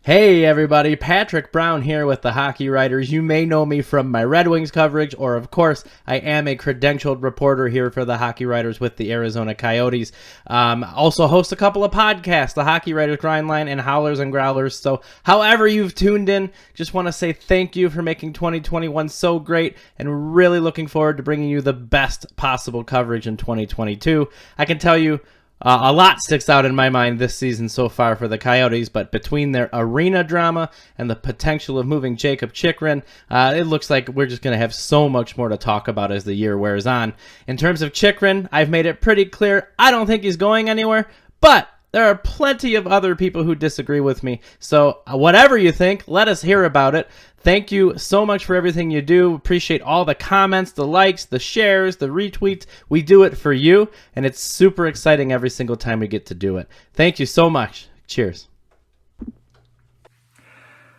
Hey everybody, Patrick Brown here with the Hockey Writers. You may know me from my Red Wings coverage, or of course, I am a credentialed reporter here for the Hockey Writers with the Arizona Coyotes. Also host a couple of podcasts, the Hockey Writers Grindline and Howlers and Growlers. So however you've tuned in, just want to say thank you for making 2021 so great, and really looking forward to bringing you the best possible coverage in 2022. I can tell you, a lot sticks out in my mind this season so far for the Coyotes, but between their arena drama and the potential of moving Jacob Chychrun, it looks like we're just going to have so much more to talk about as the year wears on. In terms of Chychrun, I've made it pretty clear I don't think he's going anywhere, but there are plenty of other people who disagree with me. So whatever you think, let us hear about it. Thank you so much for everything you do. Appreciate all the comments, the likes, the shares, the retweets. We do it for you, and it's super exciting every single time we get to do it. Thank you so much. Cheers.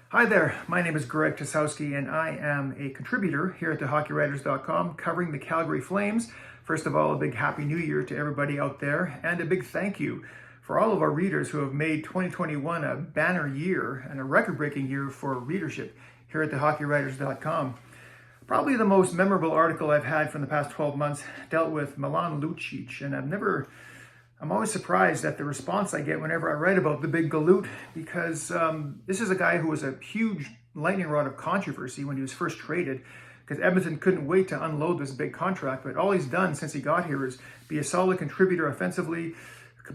Hi there, my name is Greg Kasowski, and I am a contributor here at thehockeywriters.com covering the Calgary Flames. First of all, a big Happy New Year to everybody out there, and a big thank you for all of our readers who have made 2021 a banner year and a record-breaking year for readership here at thehockeywriters.com. Probably the most memorable article I've had from the past 12 months dealt with Milan Lucic, and I'm always surprised at the response I get whenever I write about the big galoot, because this is a guy who was a huge lightning rod of controversy when he was first traded, because Edmonton couldn't wait to unload this big contract. But all he's done since he got here is be a solid contributor offensively,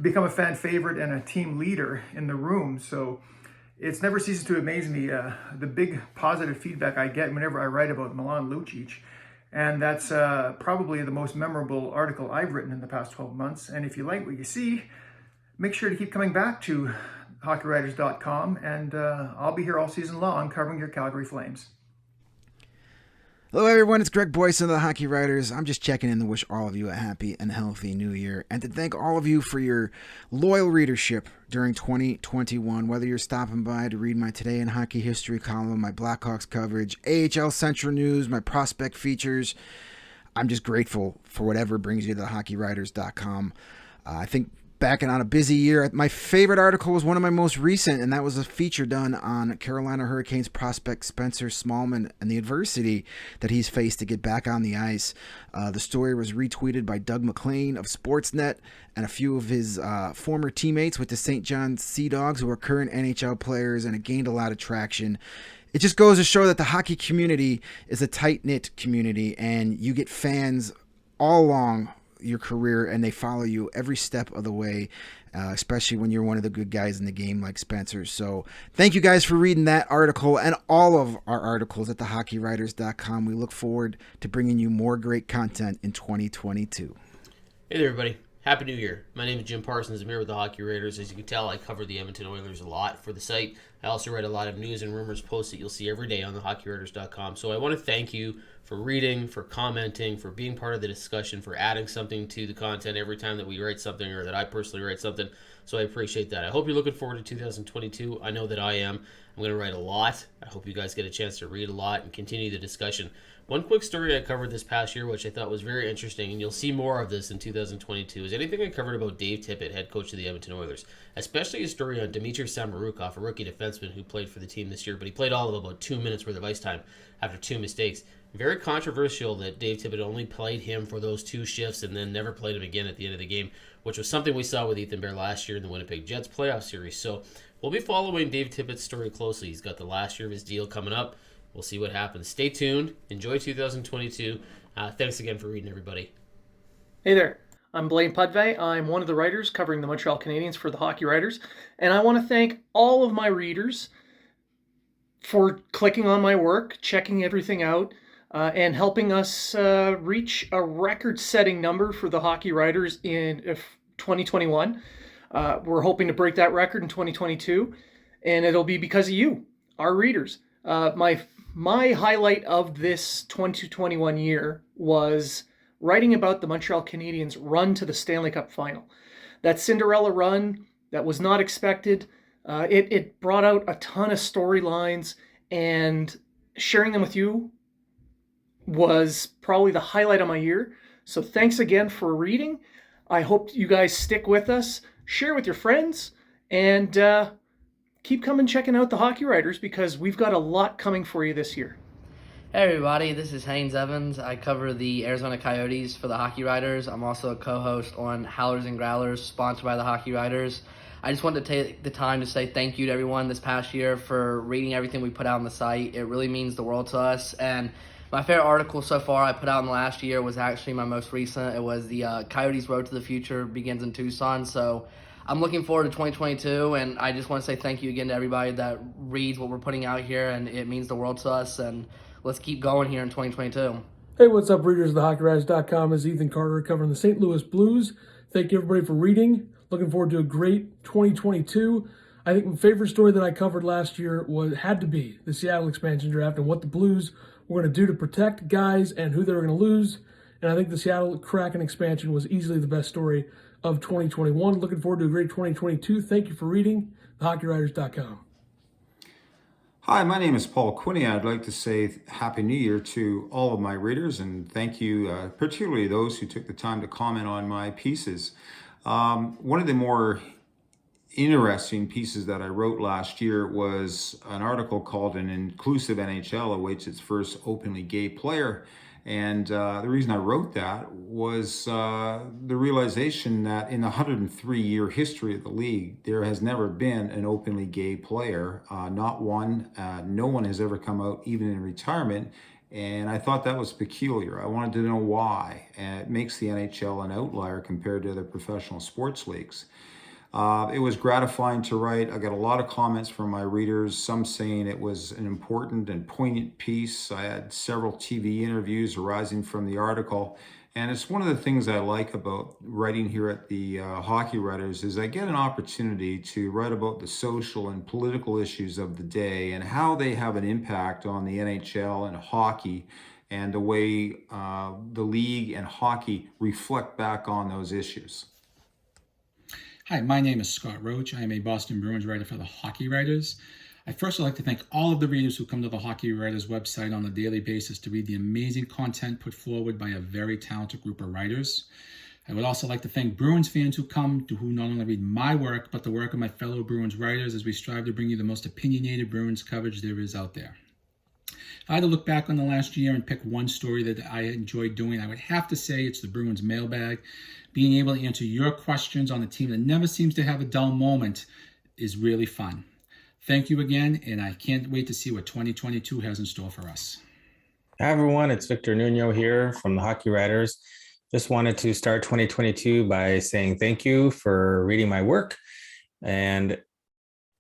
become a fan favorite and a team leader in the room. So it's never ceases to amaze me the big positive feedback I get whenever I write about Milan Lucic. And that's probably the most memorable article I've written in the past 12 months. And if you like what you see, make sure to keep coming back to hockeywriters.com, and I'll be here all season long covering your Calgary Flames. Hello everyone, it's Greg Boyce of the Hockey Writers. I'm just checking in to wish all of you a happy and healthy new year, and to thank all of you for your loyal readership during 2021, whether you're stopping by to read my Today in Hockey History column, my Blackhawks coverage, AHL Central News, my prospect features. I'm just grateful for whatever brings you to thehockeywriters.com. I think backing on a busy year, my favorite article was one of my most recent, and that was a feature done on Carolina Hurricanes prospect Spencer Smallman and the adversity that he's faced to get back on the ice. The story was retweeted by Doug McLean of Sportsnet and a few of his former teammates with the St. John's Sea Dogs, who are current NHL players, and it gained a lot of traction. It just goes to show that the hockey community is a tight-knit community, and you get fans all along your career, and they follow you every step of the way, especially when you're one of the good guys in the game like Spencer. So thank you guys for reading that article and all of our articles at thehockeywriters.com. We look forward to bringing you more great content in 2022. Hey there, everybody. Happy New Year. My name is Jim Parsons. I'm here with the Hockey Writers. As you can tell, I cover the Edmonton Oilers a lot for the site. I also write a lot of news and rumors posts that you'll see every day on thehockeywriters.com. So I want to thank you for reading, for commenting, for being part of the discussion, for adding something to the content every time that we write something or that I personally write something. So I appreciate that. I hope you're looking forward to 2022. I know that I am. I'm going to write a lot. I hope you guys get a chance to read a lot and continue the discussion. One quick story I covered this past year, which I thought was very interesting, and you'll see more of this in 2022, is anything I covered about Dave Tippett, head coach of the Edmonton Oilers, especially a story on Dmitry Samorukov, a rookie defenseman who played for the team this year, but he played all of about 2 minutes worth of ice time after 2 mistakes. Very controversial that Dave Tippett only played him for those 2 shifts and then never played him again at the end of the game, which was something we saw with Ethan Bear last year in the Winnipeg Jets playoff series. So we'll be following Dave Tippett's story closely. He's got the last year of his deal coming up. We'll see what happens. Stay tuned. Enjoy 2022. Thanks again for reading, everybody. Hey there. I'm Blaine Pudvey. I'm one of the writers covering the Montreal Canadiens for the Hockey Writers. And I want to thank all of my readers for clicking on my work, checking everything out, and helping us reach a record-setting number for the Hockey Writers in 2021. We're hoping to break that record in 2022, and it'll be because of you, our readers. My highlight of this 2021 year was writing about the Montreal Canadiens' run to the Stanley Cup Final. That Cinderella run that was not expected, it brought out a ton of storylines, and sharing them with you was probably the highlight of my year. So thanks again for reading. I hope you guys stick with us, share with your friends, and keep coming checking out the Hockey Writers because we've got a lot coming for you this year. Hey everybody, this is Haynes Evans. I cover the Arizona Coyotes for the Hockey Writers. I'm also a co-host on Howlers and Growlers, sponsored by the Hockey Writers. I just wanted to take the time to say thank you to everyone this past year for reading everything we put out on the site. It really means the world to us. And my favorite article so far I put out in the last year was actually my most recent. It was the Coyotes Road to the Future begins in Tucson. So I'm looking forward to 2022, and I just want to say thank you again to everybody that reads what we're putting out here, and it means the world to us. And let's keep going here in 2022. Hey, what's up, readers of the HockeyRides.com? It's Ethan Carter covering the St. Louis Blues. Thank you, everybody, for reading. Looking forward to a great 2022. I think my favorite story that I covered last year had to be the Seattle expansion draft and what the Blues were going to do to protect guys and who they were going to lose. And I think the Seattle Kraken expansion was easily the best story of 2021. Looking forward to a great 2022. Thank you for reading thehockeyriders.com. Hi, my name is Paul Quinney. I'd like to say Happy New Year to all of my readers, and thank you, particularly those who took the time to comment on my pieces. One of the more interesting pieces that I wrote last year was an article called "An Inclusive NHL Awaits Its First Openly Gay Player." And the reason I wrote that was the realization that in the 103-year history of the league, there has never been an openly gay player, not one. No one has ever come out, even in retirement. And I thought that was peculiar. I wanted to know why. And it makes the NHL an outlier compared to other professional sports leagues. It was gratifying to write. I got a lot of comments from my readers, some saying it was an important and poignant piece. I had several TV interviews arising from the article. And it's one of the things I like about writing here at the Hockey Writers is I get an opportunity to write about the social and political issues of the day and how they have an impact on the NHL and hockey and the way the league and hockey reflect back on those issues. Hi, my name is Scott Roach. I am a Boston Bruins writer for the Hockey Writers. I first would like to thank all of the readers who come to the Hockey Writers website on a daily basis to read the amazing content put forward by a very talented group of writers. I would also like to thank Bruins fans who not only read my work, but the work of my fellow Bruins writers as we strive to bring you the most opinionated Bruins coverage there is out there. If I had to look back on the last year and pick one story that I enjoyed doing, I would have to say it's the Bruins mailbag. Being able to answer your questions on a team that never seems to have a dull moment is really fun. Thank you again, and I can't wait to see what 2022 has in store for us. Hi, everyone. It's Victor Nuno here from the Hockey Writers. Just wanted to start 2022 by saying thank you for reading my work. And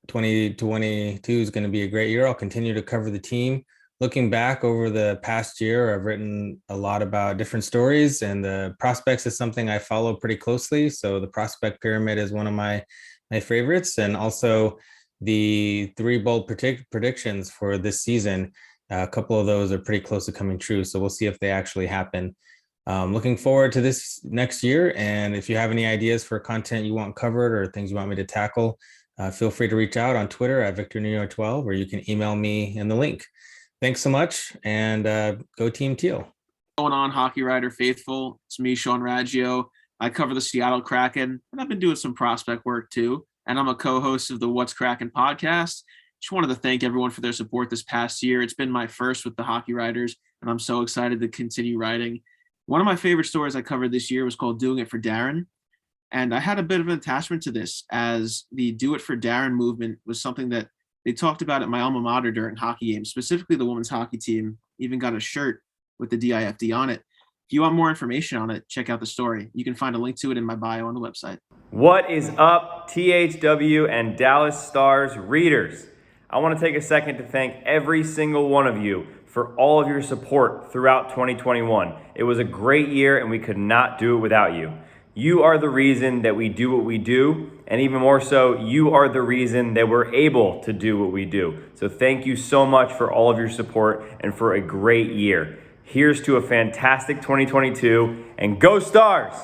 2022 is going to be a great year. I'll continue to cover the team. Looking back over the past year, I've written a lot about different stories, and the prospects is something I follow pretty closely. So the prospect pyramid is one of my favorites, and also the 3 bold predictions for this season. A couple of those are pretty close to coming true. So we'll see if they actually happen. Looking forward to this next year. And if you have any ideas for content you want covered or things you want me to tackle, feel free to reach out on Twitter at VictorNuno12, or you can email me in the link. Thanks so much, and go Team Teal. Going on, Hockey Writer faithful? It's me, Sean Raggio. I cover the Seattle Kraken, and I've been doing some prospect work too. And I'm a co-host of the What's Kraken podcast. Just wanted to thank everyone for their support this past year. It's been my first with the Hockey Writers, and I'm so excited to continue writing. One of my favorite stories I covered this year was called Doing It for Darren. And I had a bit of an attachment to this, as the Do It for Darren movement was something that they talked about at my alma mater during hockey games, specifically the women's hockey team. Even got a shirt with the DIFD on it. If you want more information on it, check out the story. You can find a link to it in my bio on the website. What is up, THW and Dallas Stars readers? I want to take a second to thank every single one of you for all of your support throughout 2021. It was a great year, and we could not do it without you. You are the reason that we do what we do, and even more so, you are the reason that we're able to do what we do. So thank you so much for all of your support and for a great year. Here's to a fantastic 2022, and go Stars!